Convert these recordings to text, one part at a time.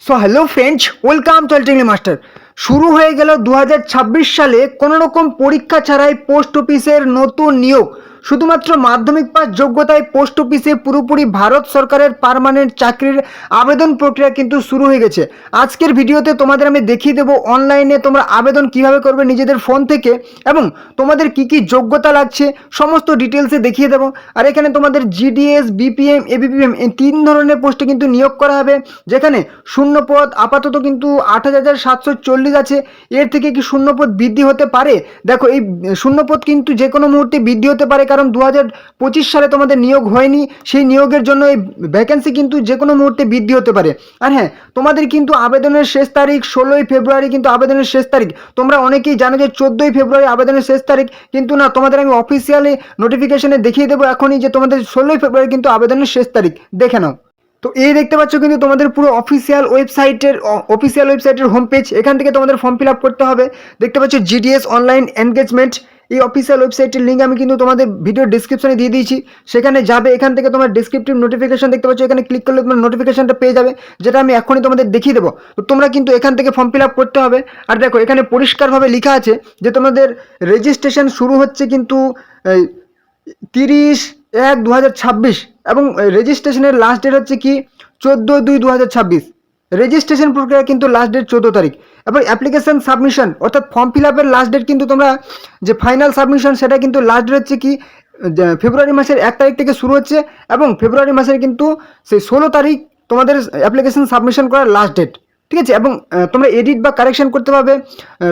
So hello friends, welcome to ultimate master. শুরু হয়ে গেল 2026 সালে কোনো রকম পরীক্ষা ছাড়াই পোস্ট অফিসের নতুন নিয়োগ। শুধুমাত্র মাধ্যমিক পাস যোগ্যতায় পোস্ট অফিসে পুরোপুরি ভারত সরকারের পার্মানেন্ট চাকরির আবেদন প্রক্রিয়া কিন্তু শুরু হয়ে গেছে। আজকের ভিডিওতে তোমাদের আমি দেখিয়ে দেবো অনলাইনে তোমরা আবেদন কিভাবে করবে নিজেদের ফোন থেকে, এবং তোমাদের কি কি যোগ্যতা লাগছে সমস্ত ডিটেলসে দেখিয়ে দেবো। আর এখানে তোমাদের জিডিএস, বিপিএম, এবিপিএম এই 3 ধরনের পোস্টে কিন্তু নিয়োগ করা হবে, যেখানে শূন্য পদ আপাতত কিন্তু 8,740 আছে। এর থেকে কি শূন্য পদ বৃদ্ধি হতে পারে? দেখো, এই শূন্য পদ কিন্তু যে কোনো মুহূর্তে বৃদ্ধি হতে পারে, কারণ 2025 সালে তোমাদের নিয়োগ হয়নি। সেই নিয়োগের জন্য এই ভ্যাকেন্সি কিন্তু যে কোনো মুহূর্তে বৃদ্ধি হতে পারে। আর হ্যাঁ, তোমাদের কিন্তু আবেদনের শেষ তারিখ 16ই ফেব্রুয়ারি কিন্তু আবেদনের শেষ তারিখ। তোমরা অনেকেই জানো যে 14ই ফেব্রুয়ারি আবেদনের শেষ তারিখ, কিন্তু না, তোমাদের আমি অফিসিয়ালি নোটিফিকেশনে দেখিয়ে দেবো এখনই যে তোমাদের 16ই ফেব্রুয়ারি কিন্তু আবেদনের শেষ তারিখ। দেখে নাও। তো এই দেখতে পাচ্ছ কিন্তু তোমাদের পুরো অফিসিয়াল ওয়েবসাইটের হোম পেজ। এখান থেকে তোমাদের ফর্ম ফিল আপ করতে হবে। দেখতে পাচ্ছ জিডিএস অনলাইন এনগেজমেন্ট, এই অফিসিয়াল ওয়েবসাইটের লিঙ্ক আমি কিন্তু তোমাদের ভিডিও ডিসক্রিপশনে দিয়ে দিয়েছি। সেখানে যাবে, এখান থেকে তোমার ডেসক্রিপটিভ নোটিফিকেশন দেখতে পাচ্ছ, এখানে ক্লিক করলে তোমার নোটিফিকেশনটা পেয়ে যাবে, যেটা আমি এখনই তোমাদের দেখিয়ে দেবো। তো তোমরা কিন্তু এখান থেকে ফর্ম ফিল আপ করতে হবে। আর দেখো, এখানে পরিষ্কারভাবে লেখা আছে যে তোমাদের রেজিস্ট্রেশন শুরু হচ্ছে কিন্তু 30/1/2026, এবং রেজিস্ট্রেশনের লাস্ট ডেট হচ্ছে কি 14/2/2026। রেজিস্ট্রেশন প্রক্রিয়া কিন্তু লাস্ট ডেট 14 তারিখ। এবার অ্যাপ্লিকেশন সাবমিশন অর্থাৎ ফর্ম ফিল আপের লাস্ট ডেট কিন্তু তোমরা যে ফাইনাল সাবমিশন, সেটা কিন্তু লাস্ট ডেট হচ্ছে কি ফেব্রুয়ারি মাসের 1 তারিখ থেকে শুরু হচ্ছে, এবং ফেব্রুয়ারি মাসের কিন্তু সেই 16 তারিখ তোমাদের অ্যাপ্লিকেশন সাবমিশন করার লাস্ট ডেট। ঠিক আছে, এবং তোমরা এডিট বা কারেকশন করতে পারবে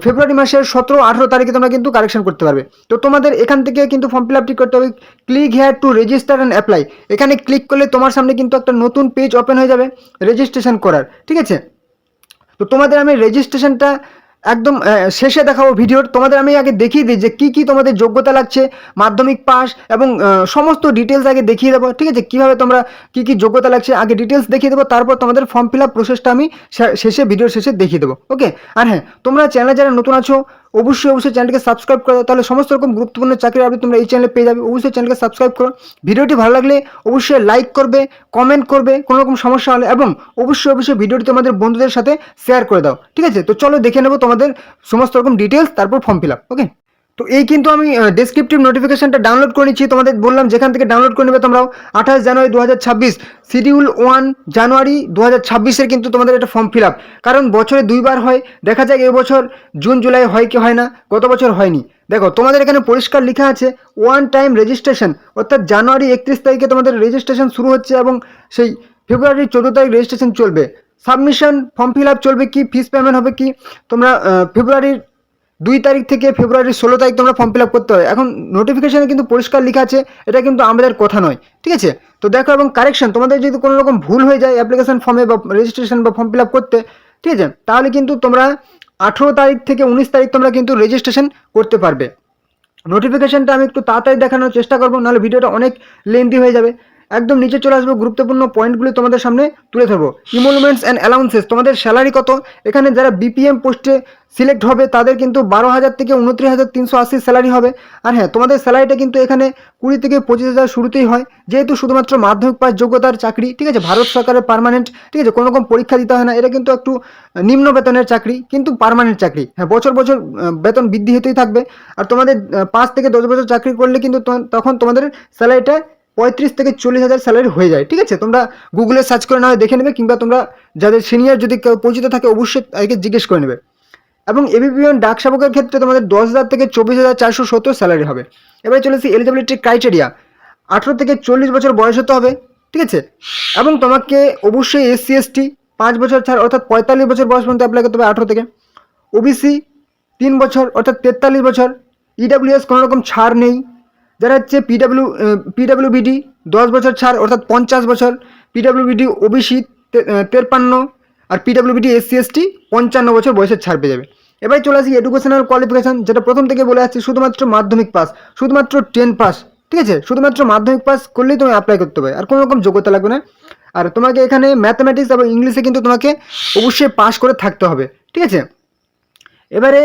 ফেব্রুয়ারি মাসের 17-18 তারিখে তোমরা কিন্তু কারেকশন করতে পারবে। তো তোমাদের এখান থেকে কিন্তু ফর্ম ফিল আপটি করতে হবে। Click here to register and apply, এখানে ক্লিক করলে তোমার সামনে কিন্তু একটা নতুন পেজ ওপেন হয়ে যাবে রেজিস্ট্রেশন করার। ঠিক আছে, তো তোমাদের আমি রেজিস্ট্রেশনটা একদম শেষে দেখাবো ভিডিওর। তোমাদের আমি আগে দেখিয়ে দিই যে কী কী তোমাদের যোগ্যতা লাগছে, মাধ্যমিক পাস, এবং সমস্ত ডিটেলস আগে দেখিয়ে দেবো। ঠিক আছে, কীভাবে তোমরা কী কী যোগ্যতা লাগছে আগে ডিটেলস দেখিয়ে দেবো, তারপর তোমাদের ফর্ম ফিল আপ প্রসেসটা আমি ভিডিওর শেষে দেখিয়ে দেবো। ওকে। আর হ্যাঁ, তোমরা চ্যানেলে যারা নতুন আছো অবশ্যই চ্যানেলকে সাবস্ক্রাইব করো, তাহলে সমস্ত রকম গুরুত্বপূর্ণ চাকরির আপডেট তোমরা এই চ্যানেলে পেয়ে যাবে। অবশ্যই চ্যানেলকে সাবস্ক্রাইব করো। ভিডিওটি ভালো লাগলে অবশ্যই লাইক করবে, কমেন্ট করবে কোনো রকম সমস্যা হলে, এবং অবশ্যই ভিডিওটি তোমাদের বন্ধুদের সাথে শেয়ার করে দাও। ঠিক আছে, তো চলো দেখে নেবো তোমাদের সমস্ত রকম ডিটেলস, তারপর ফর্ম ফিল আপ। ওকে। তো এই কিন্তু আমি ডেসক্রিপটিভ নোটিফিকেশনটা ডাউনলোড করে নিচ্ছি, তোমাদের বললাম যেখান থেকে ডাউনলোড করে নেবে তোমরাও। 28 জানুয়ারি 2026, শিডিউল 1 জানুয়ারি 2026-এর কিন্তু তোমাদের এটা ফর্ম ফিল আপ। কারণ বছরে 2বার হয়, দেখা যায় এবছর জুন জুলাই হয় কি হয় না, গত বছর হয়নি। দেখো, তোমাদের এখানে পরিষ্কার লেখা আছে ওয়ান টাইম রেজিস্ট্রেশন, অর্থাৎ জানুয়ারি 31 তারিখে তোমাদের রেজিস্ট্রেশন শুরু হচ্ছে, এবং সেই ফেব্রুয়ারি 14 তারিখ রেজিস্ট্রেশন চলবে। সাবমিশন ফর্ম ফিল আপ চলবে কি, ফিস পেমেন্ট হবে কি, তোমরা ফেব্রুয়ারির 2 তারিখ থেকে ফেব্রুয়ারির 16 তারিখ তোমরা ফর্ম ফিল আপ করতে হবে। এখন নোটিফিকেশানে কিন্তু পরিষ্কার লেখা আছে, এটা কিন্তু আমাদের কথা নয়। ঠিক আছে, তো দেখো, এবং কারেকশন তোমাদের যদি কোনো রকম ভুল হয়ে যায় অ্যাপ্লিকেশন ফর্মে বা রেজিস্ট্রেশন বা ফর্ম ফিল আপ করতে, ঠিক আছে, তাহলে কিন্তু তোমরা 18 তারিখ থেকে 19 তারিখ তোমরা কিন্তু রেজিস্ট্রেশন করতে পারবে। নোটিফিকেশানটা আমি একটু তাড়াতাড়ি দেখানোর চেষ্টা করবো, নাহলে ভিডিওটা অনেক লেন্দি হয়ে যাবে। একদম নিচে চলে আসবো, গুরুত্বপূর্ণ পয়েন্টগুলি তোমাদের সামনে তুলে ধরবো। ইমোলমেন্টস অ্যান্ড অ্যালাউন্সেস, তোমাদের স্যালারি কত। এখানে যারা বিপিএম পোস্টে সিলেক্ট হবে তাদের কিন্তু 12,000 থেকে 29,380 স্যালারি হবে। আর হ্যাঁ, তোমাদের স্যালারিটা কিন্তু এখানে 20 থেকে 25,000 শুরুতেই হয়, যেহেতু শুধুমাত্র মাধ্যমিক পাস যোগ্যতার চাকরি। ঠিক আছে, ভারত সরকারের পার্মানেন্ট। ঠিক আছে, কোনো রকম পরীক্ষা দিতে হয় না, এটা কিন্তু একটু নিম্ন বেতনের চাকরি, কিন্তু পার্মানেন্ট চাকরি। হ্যাঁ, বছর বেতন বৃদ্ধি হতেই থাকবে। আর তোমাদের 5 থেকে 10 বছর চাকরি করলে কিন্তু তখন তোমাদের স্যালারিটা 35 থেকে 40,000 স্যালারি হয়ে যায়। ঠিক আছে, তোমরা গুগলে সার্চ করে না হয় দেখে নেবে, কিংবা তোমরা যাদের সিনিয়র যদি কেউ পরিচিত থাকে অবশ্যই তাকে জিজ্ঞেস করে নেবে। এবং এবিপিএন ডাক সেবকের ক্ষেত্রে তোমাদের 10,000 থেকে 24,470 স্যালারি হবে। এবারে চলেছি এলিজিবিলিটি ক্রাইটেরিয়া। 18 থেকে 40 বছর বয়স হতে হবে। ঠিক আছে, এবং তোমাকে অবশ্যই SC ST 5 বছর ছাড়, অর্থাৎ 45 বছর বয়স পর্যন্ত অ্যাপ্লাই করতে হবে 18 থেকে। ওবিসি 3 বছর, অর্থাৎ 43 বছর। EWS কোনো রকম ছাড় নেই। যারা হচ্ছে পিডাব্লিউবিডি 10 বছর ছাড়, অর্থাৎ 50 বছর। পিডাব্লিউবিডি ওবিসি 53, আর পিডাব্লিউবিডি SC ST 55 বছর বয়সের ছাড় পেয়ে যাবে। এবারে চলে আসি এডুকেশনাল কোয়ালিফিকেশান, যেটা প্রথম থেকে বলে আসছি শুধুমাত্র মাধ্যমিক পাস, শুধুমাত্র 10 পাস। ঠিক আছে, শুধুমাত্র মাধ্যমিক পাস করলেই তুমি অ্যাপ্লাই করতে হবে, আর কোনো রকম যোগ্যতা লাগবে না। আর তোমাকে এখানে ম্যাথামেটিক্স এবং ইংলিশে কিন্তু তোমাকে অবশ্যই পাস করে থাকতে হবে। ঠিক আছে, এবারে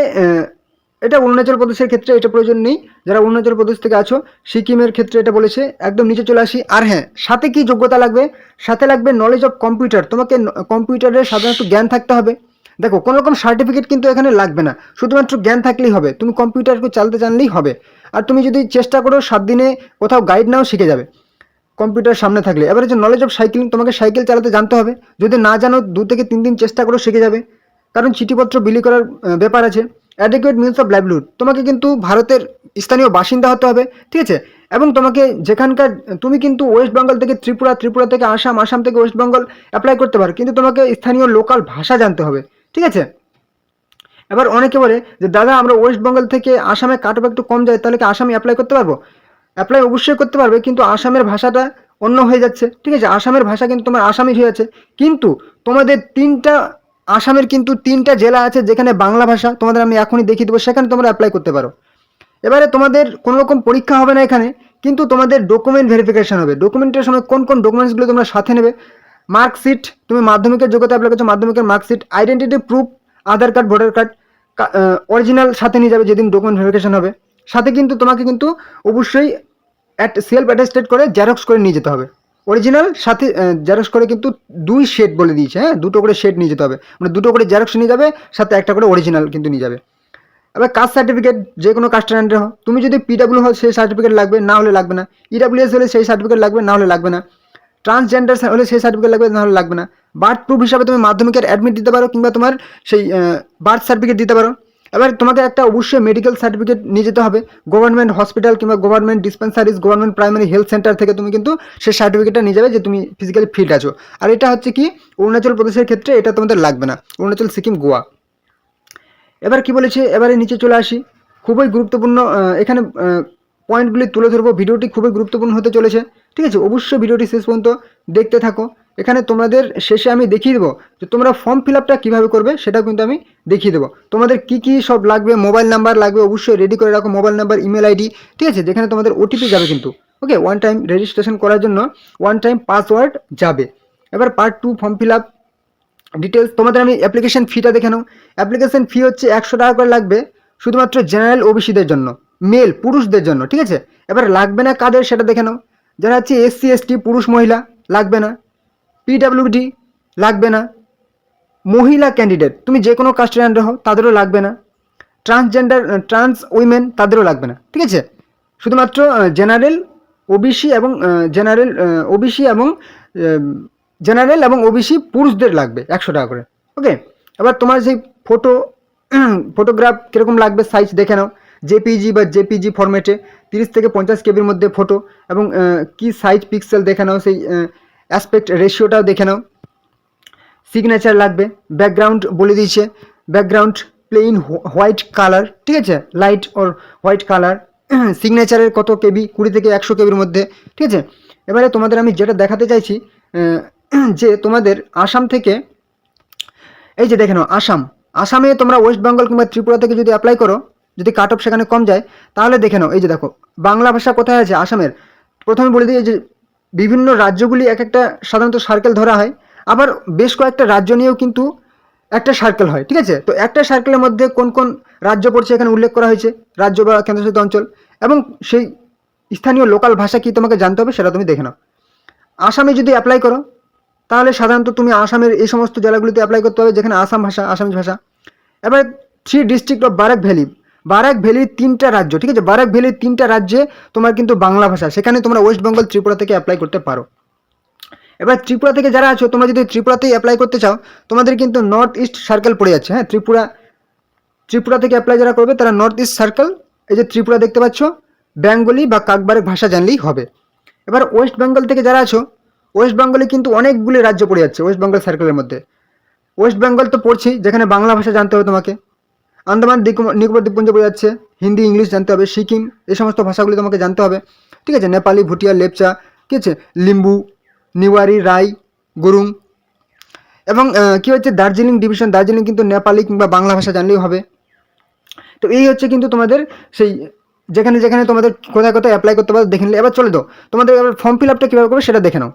এটা অরুণাচল প্রদেশের ক্ষেত্রে এটা প্রয়োজন নেই, যারা অরুণাচল প্রদেশ থেকে আছো। সিকিমের ক্ষেত্রে এটা বলেছে। একদম নিচে চলে আসি। আর হ্যাঁ, সাথে কি যোগ্যতা লাগবে, সাথে লাগবে নলেজ অফ কম্পিউটার। তোমাকে কম্পিউটারের সাধারণত জ্ঞান থাকতে হবে। দেখো, কোনো রকম সার্টিফিকেট কিন্তু এখানে লাগবে না, শুধুমাত্র জ্ঞান থাকলেই হবে। তুমি কম্পিউটারকে চালাতে জানলেই হবে। আর তুমি যদি চেষ্টা করো 7 দিনে কোথাও গাইড নাও, শিখে যাবে কম্পিউটার সামনে থাকলে। এবারে যে নলেজ অফ সাইক্লিং, তোমাকে সাইকেল চালাতে জানতে হবে। যদি না জানো 2 থেকে 3 দিন চেষ্টা করো, শিখে যাবে। কারণ চিঠিপত্র বিলি করার ব্যাপার আছে। অ্যাডিকুয়েট মিনস অফ লাইভলিহুড, তোমাকে কিন্তু ভারতের স্থানীয় বাসিন্দা হতে হবে, ঠিক আছে। এবং তোমাকে যেখানকার, তুমি কিন্তু ওয়েস্ট বেঙ্গল থেকে ত্রিপুরা, ত্রিপুরা থেকে আসাম, আসাম থেকে ওয়েস্ট বেঙ্গল অ্যাপ্লাই করতে পারো, কিন্তু তোমাকে স্থানীয় লোকাল ভাষা জানতে হবে, ঠিক আছে। এবার অনেকে বলে যে দাদা আমরা ওয়েস্ট বেঙ্গল থেকে আসামে কাট অফ একটু কম যায়, তাহলে কি আসামে অ্যাপ্লাই করতে পারবো? অ্যাপ্লাই অবশ্যই করতে পারবে, কিন্তু আসামের ভাষাটা অন্য হয়ে যাচ্ছে, ঠিক আছে। আসামের ভাষা কিন্তু তোমার আসামিজ হয়ে যাচ্ছে। কিন্তু তোমাদের আসামের কিন্তু 3টা জেলা আছে যেখানে বাংলা ভাষা, তোমাদের আমি এখনই দেখিয়ে দেবো, সেখানে তোমরা অ্যাপ্লাই করতে পারো। এবারে তোমাদের কোনো রকম পরীক্ষা হবে না এখানে, কিন্তু তোমাদের ডকুমেন্ট ভেরিফিকেশন হবে। ডকুমেন্টের সময় কোন কোন ডকুমেন্টসগুলো তোমরা সাথে নেবে? মার্কশিট, তুমি মাধ্যমিকের যোগ্যতা অ্যাপ্লাই করছো, মাধ্যমিকের মার্কশিট, আইডেন্টিটি প্রুফ, আধার কার্ড, ভোটার কার্ড অরিজিনাল সাথে নিয়ে যাবে যেদিন ডকুমেন্ট ভেরিফিকেশন হবে। সাথে কিন্তু তোমাকে কিন্তু অবশ্যই সেলফ অ্যাটেস্টেড করে জেরক্স করে নিয়ে যেতে হবে। অরিজিনাল সাথে জেরক্স করে কিন্তু 2 শেড বলে দিয়েছে, হ্যাঁ, 2টো করে শেড নিয়ে যেতে হবে, মানে 2টো করে জেরক্স নিয়ে যাবে, সাথে একটা করে অরিজিনাল কিন্তু নিয়ে যাবে। এবার কাস্ট সার্টিফিকেট, যে কোনো কাস্টের আন্ডারে হও, তুমি যদি পিডাব্লিউ হও সেই সার্টিফিকেট লাগবে, না হলে লাগবে না। ইডাব্লিউএস হলে সেই সার্টিফিকেট লাগবে, না হলে লাগবে না। ট্রান্সজেন্ডার হলে সেই সার্টিফিকেট লাগবে, না হলে লাগবে না। বার্থ প্রুফ হিসাবে তুমি মাধ্যমিকের অ্যাডমিট দিতে পারো, কিংবা তোমার সেই বার্থ সার্টিফিকেট দিতে পারো। এবার তোমাকে একটা অবশ্যই মেডিকেল সার্টিফিকেট নিয়ে যেতে হবে, গভর্নমেন্ট হসপিটাল কিংবা government dispensaries, government primary health centre থেকে তুমি কিন্তু সেই সার্টিফিকেটটা নিয়ে যাবে যে তুমি ফিজিক্যালি ফিট আছো। আর এটা হচ্ছে কি, অরুণাচল প্রদেশের ক্ষেত্রে এটা তোমাদের লাগবে না, অরুণাচল, সিকিম, গোয়া। এবার কি বলেছে, এবারে নিচে চলে আসি। খুবই গুরুত্বপূর্ণ এখানে পয়েন্টগুলি তুলে ধরবো। ভিডিওটি খুবই গুরুত্বপূর্ণ হতে চলেছে, ঠিক আছে। অবশ্যই ভিডিওটি শেষ পর্যন্ত দেখতে থাকো। এখানে তোমাদের শেষে আমি দেখিয়ে দেবো যে তোমরা ফর্ম ফিল আপটা কীভাবে করবে, সেটাও কিন্তু আমি দেখিয়ে দেবো। তোমাদের কী কী সব লাগবে, মোবাইল নাম্বার লাগবে, অবশ্যই রেডি করে রাখো মোবাইল নাম্বার, ইমেল আইডি, ঠিক আছে। যেখানে তোমাদের ওটিপি যাবে কিন্তু, ওকে। 1 টাইম রেজিস্ট্রেশন করার জন্য 1 টাইম পাসওয়ার্ড যাবে। এবার part 2 form fill up details. তোমাদের আমি অ্যাপ্লিকেশন ফিটা দেখে নাও। অ্যাপ্লিকেশন ফি হচ্ছে 100 টাকা করে লাগবে, শুধুমাত্র জেনারেল ওবিসিদের জন্য, মেল পুরুষদের জন্য, ঠিক আছে। এবার লাগবে না কাদের সেটা দেখে নাও। যারা হচ্ছে এসসি এসটি পুরুষ মহিলা লাগবে না, পিডাব্লিউডি লাগবে না, মহিলা ক্যান্ডিডেট তুমি যে কোনো কাস্টের আন্ডার হও তাদেরও লাগবে না, ট্রান্সজেন্ডার ট্রান্স উইমেন তাদেরও লাগবে না, ঠিক আছে। শুধুমাত্র জেনারেল ওবিসি এবং জেনারেল ওবিসি এবং জেনারেল এবং ওবিসি পুরুষদের লাগবে 100 টাকা করে, ওকে। এবার তোমার সেই ফটোগ্রাফ কীরকম লাগবে সাইজ দেখে নাও। জেপিজি বা জেপিজি ফরম্যাটে 30 থেকে 50 কেবির মধ্যে ফটো, এবং কি সাইজ পিক্সেল দেখে নাও, সেই অ্যাসপেক্ট রেশিওটাও দেখে নাও। সিগনেচার লাগবে, ব্যাকগ্রাউন্ড বলে দিয়েছে, ব্যাকগ্রাউন্ড প্লেইন হোয়াইট কালার, ঠিক আছে, লাইট ওর হোয়াইট কালার। সিগনেচারের কত কেবি, 20 থেকে 100 কেবির মধ্যে, ঠিক আছে। এবারে তোমাদের আমি যেটা দেখাতে চাইছি যে তোমাদের আসাম থেকে, এই যে দেখে নাও আসামে তোমরা ওয়েস্ট বেঙ্গল কিংবা ত্রিপুরা থেকে যদি অ্যাপ্লাই করো, যদি কাট অফ সেখানে কম যায়, তাহলে দেখে নাও। এই যে দেখো বাংলা ভাষা কোথায় আছে আসামের, প্রথমে বলে দিই যে বিভিন্ন রাজ্যগুলি এক একটা সাধারণত সার্কেল ধরা হয়, আবার বেশ কয়েকটা রাজ্য নিয়েও কিন্তু একটা সার্কেল হয়, ঠিক আছে। তো একটা সার্কেলের মধ্যে কোন কোন রাজ্য পড়ছে এখানে উল্লেখ করা হয়েছে, রাজ্য বা কেন্দ্রশাসিত অঞ্চল, এবং সেই স্থানীয় লোকাল ভাষা কি তোমাকে জানতে হবে সেটা তুমি দেখে নাও। আসামে যদি অ্যাপ্লাই করো, তাহলে সাধারণত তুমি আসামের এই সমস্ত জেলাগুলিতে অ্যাপ্লাই করতে হবে যেখানে আসাম ভাষা, আসামিজ ভাষা। এবার 3 district of Barak valley, Barak ভ্যালির 3টা রাজ্য, ঠিক আছে। বারাক ভ্যালির 3টা রাজ্যে তোমার কিন্তু বাংলা ভাষা, সেখানে তোমরা ওয়েস্ট বেঙ্গল ত্রিপুরা থেকে অ্যাপ্লাই করতে পারো। এবার ত্রিপুরা থেকে যারা আছো, তোমরা যদি ত্রিপুরাতেই অ্যাপ্লাই করতে চাও, তোমাদের কিন্তু নর্থ ইস্ট সার্কেল পড়ে যাচ্ছে, হ্যাঁ। ত্রিপুরা থেকে অ্যাপ্লাই যারা করবে তারা নর্থ ইস্ট সার্কেল, এই যে ত্রিপুরা দেখতে পাচ্ছ, বেঙ্গলি বা কাকবারের ভাষা জানলেই হবে। এবার ওয়েস্ট বেঙ্গল থেকে যারা আছো, ওয়েস্ট বেঙ্গলে কিন্তু অনেকগুলি রাজ্য পড়ে যাচ্ছে ওয়েস্ট বেঙ্গল সার্কেলের মধ্যে। ওয়েস্ট বেঙ্গল তো পড়ছি, যেখানে বাংলা ভাষা জানতে হবে তোমাকে। আন্দামান নিকোবর দ্বীপপুঞ্জ পড়ে যাচ্ছে, হিন্দি ইংলিশ জানতে হবে, সিকিম এই সমস্ত ভাষাগুলি তোমাকে জানতে হবে, ঠিক আছে। নেপালি, ভুটিয়া, লেপচা, ঠিক আছে, লিম্বু, নিওয়ারি, রাই, গুরুং, এবং কী হচ্ছে দার্জিলিং ডিভিশন, দার্জিলিং কিন্তু নেপালি কিংবা বাংলা ভাষা জানলেই হবে। তো এই হচ্ছে কিন্তু তোমাদের সেই যেখানে যেখানে তোমাদের কোথায় কোথায় অ্যাপ্লাই করতে পারো দেখে নিলে। এবার চলে দাও তোমাদের এবার ফর্ম ফিল আপটা কীভাবে করবে সেটা দেখে নাও।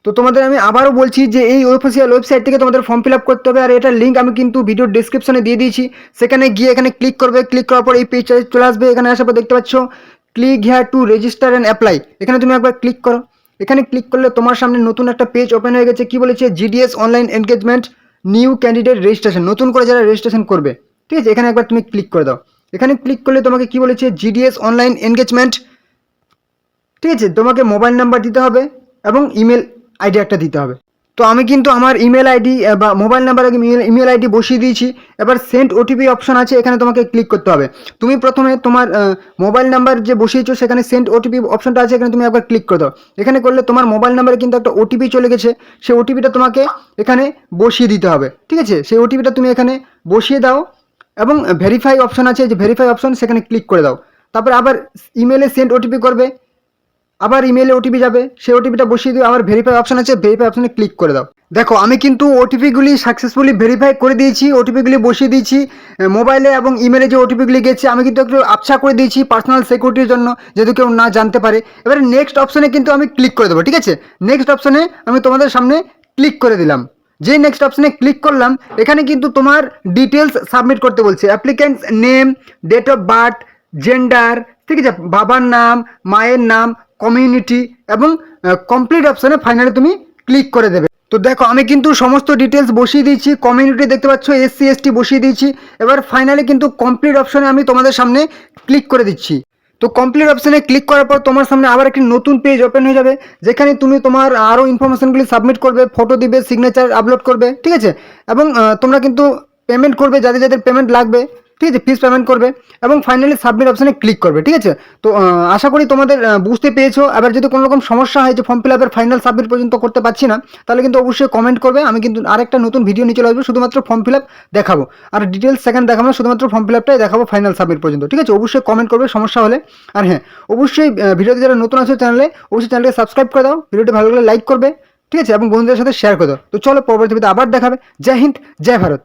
তো তো তোমাদের আমি আবারও বলছি যে এই অফিসিয়াল ওয়েবসাইট থেকে তোমাদের ফর্ম ফিল আপ করতে হবে, আর এটার লিঙ্ক আমি কিন্তু ভিডিও ডিসক্রিপশনে দিয়ে দিয়েছি। সেখানে গিয়ে এখানে ক্লিক করবে, ক্লিক করার পর এই পেজটা চলে আসবে। এখানে আসার পর দেখতে পাচ্ছ click here to register and apply, এখানে তুমি একবার ক্লিক করো। এখানে ক্লিক করলে তোমার সামনে নতুন একটা পেজ ওপেন হয়ে গেছে। কি বলেছে, GDS online engagement new candidate registration, নতুন করে যারা রেজিস্ট্রেশন করবে, ঠিক আছে। এখানে একবার তুমি ক্লিক করে দাও। এখানে ক্লিক করলে তোমাকে কি বলেছে, জিডিএস অনলাইন এনগেজমেন্ট, ঠিক আছে, তোমাকে মোবাইল নাম্বার দিতে হবে এবং ইমেল আইডি একটা দিতে হবে। তো আমি কিন্তু আমার ইমেল আইডি বা মোবাইল নাম্বার আগে ইমেল আইডি বসিয়ে দিয়েছি। এবার সেন্ড ওটিপি অপশন আছে, এখানে তোমাকে ক্লিক করতে হবে। তুমি প্রথমে তোমার মোবাইল নাম্বার যে বসিয়েছো সেখানে সেন্ড ওটিপি অপশনটা আছে, এখানে তুমি একবার ক্লিক করে দাও। এখানে করলে তোমার মোবাইল নাম্বারে কিন্তু একটা ওটিপি চলে গেছে, সেই ওটিপিটা তোমাকে এখানে বসিয়ে দিতে হবে, ঠিক আছে। সেই ওটিপিটা তুমি এখানে বসিয়ে দাও এবং ভেরিফাই অপশন আছে, যে ভেরিফাই অপশন সেখানে ক্লিক করে দাও। তারপর আবার ইমেলে সেন্ড ওটিপি করবে, আবার ইমেলে ওটিপি যাবে, সেই ওটিপিটা বসিয়ে দিও। আবার ভেরিফাই অপশন আছে, ভেরিফাই অপশনে ক্লিক করে দাও। দেখো আমি কিন্তু ওটিপিগুলি সাকসেসফুলি ভেরিফাই করে দিয়েছি, ওটিপিগুলি বসিয়ে দিয়েছি। মোবাইলে এবং ইমেলে যে ওটিপিগুলি গেছে আমি কিন্তু একটু আবছা করে দিয়েছি পার্সোনাল সিকিউরিটির জন্য, যেহেতু কেউ না জানতে পারে। এবারে নেক্সট অপশনে কিন্তু আমি ক্লিক করে দেবো, ঠিক আছে। নেক্সট অপশনে আমি তোমাদের সামনে ক্লিক করে দিলাম। যেই নেক্সট অপশনে ক্লিক করলাম, এখানে কিন্তু তোমার ডিটেলস সাবমিট করতে বলছে, applicant's name, date of birth, gender, ঠিক আছে, বাবার নাম, মায়ের নাম, কমিউনিটি এবং কমপ্লিট অপশনে ফাইনালি তুমি ক্লিক করে দেবে। তো দেখো আমি কিন্তু সমস্ত ডিটেলস বসিয়ে দিয়েছি, কমিউনিটি দেখতে পাচ্ছ SC ST বসিয়ে দিয়েছি। এবার ফাইনালি কিন্তু কমপ্লিট অপশনে আমি তোমাদের সামনে ক্লিক করে দিচ্ছি। তো কমপ্লিট অপশনে ক্লিক করার পর তোমার সামনে আবার একটি নতুন পেজ ওপেন হয়ে যাবে, যেখানে তুমি তোমার আরও ইনফরমেশনগুলি সাবমিট করবে, ফটো দিবে, সিগনেচার আপলোড করবে, ঠিক আছে। এবং তোমরা কিন্তু পেমেন্ট করবে, যাদের যাদের পেমেন্ট লাগবে, ঠিক আছে, ফিস পেমেন্ট করবে এবং ফাইনালি সাবমিট অপশানে ক্লিক করবে, ঠিক আছে। তো আশা করি তোমাদের বুঝতে পেরেছো। এবার যদি কোনো রকম সমস্যা হয় যে ফর্ম ফিল আপের ফাইনাল সাবমিট পর্যন্ত করতে পারছি না, তাহলে কিন্তু অবশ্যই কমেন্ট করবে। আমি কিন্তু আরেকটা নতুন ভিডিও নিয়ে চলে আসবো, শুধুমাত্র ফর্ম ফিল আপ দেখাবো, আর ডিটেলস সেকেন্ড দেখাবো না, শুধুমাত্র ফর্ম ফিল আপটাই দেখাবো ফাইনাল সাবমিট পর্যন্ত, ঠিক আছে। অবশ্যই কমেন্ট করবে সমস্যা হলে। আর হ্যাঁ, অবশ্যই ভিডিওতে যারা নতুন আছে চ্যানেলে, অবশ্যই চ্যানেলকে সাবস্ক্রাইব করে দাও, ভিডিওটি ভালো লাগলে লাইক করবে, ঠিক আছে, এবং বন্ধুদের সাথে শেয়ার করে দাও। তো চলো পরবর্তী ভিডিওতে আবার দেখাবে। জয় হিন্দ, জয় ভারত।